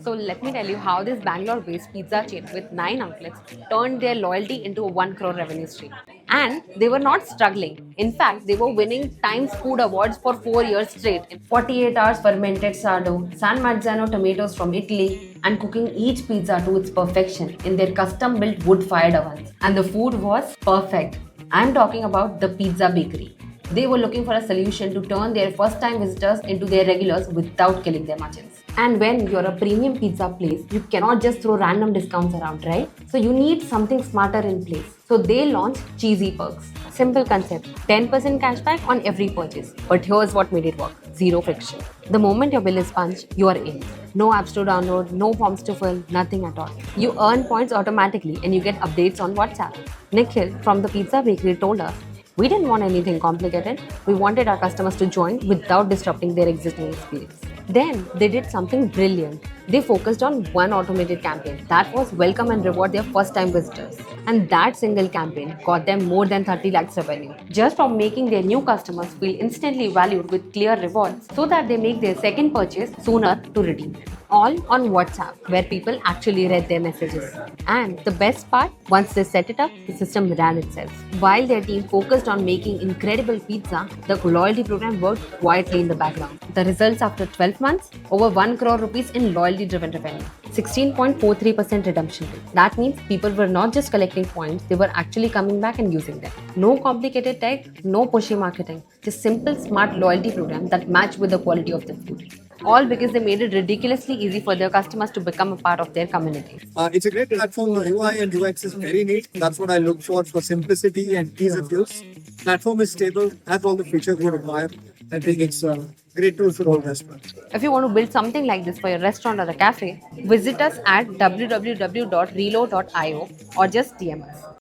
So let me tell you how this Bangalore-based pizza chain with 9 outlets turned their loyalty into a 1 crore revenue stream. And they were not struggling. In fact, they were winning Times Food Awards for 4 years straight. 48 hours fermented sourdough, San Marzano tomatoes from Italy, and cooking each pizza to its perfection in their custom-built wood-fired ovens. And the food was perfect. I'm talking about the Pizza Bakery. They were looking for a solution to turn their first-time visitors into their regulars without killing their margins. And when you're a premium pizza place, you cannot just throw random discounts around, right? So you need something smarter in place. So they launched Cheesy Perks. Simple concept, 10% cashback on every purchase. But here's what made it work, zero friction. The moment your bill is punched, you are in. No apps to download, no forms to fill, nothing at all. You earn points automatically and you get updates on WhatsApp. Nikhil from the Pizza Bakery told us, we didn't want anything complicated. We wanted our customers to join without disrupting their existing experience. Then they did something brilliant. They focused on one automated campaign that was welcome and reward their first time visitors. And that single campaign got them more than 30 lakhs revenue just from making their new customers feel instantly valued with clear rewards so that they make their second purchase sooner to redeem them. All on WhatsApp, where people actually read their messages. And the best part, once they set it up, the system ran itself. While their team focused on making incredible pizza, the loyalty program worked quietly in the background. The results after 12 months, over 1 crore rupees in loyalty-driven revenue. 16.43% redemption rate. That means people were not just collecting points, they were actually coming back and using them. No complicated tech, no pushy marketing, just simple, smart loyalty program that matched with the quality of the food. All because they made it ridiculously easy for their customers to become a part of their community. It's a great platform. UI and UX is very neat. That's what I look for simplicity and ease of use. Platform is stable, has all the features we require. I think it's a great tool for all restaurants. If you want to build something like this for your restaurant or a cafe, visit us at www.relo.io or just DM us.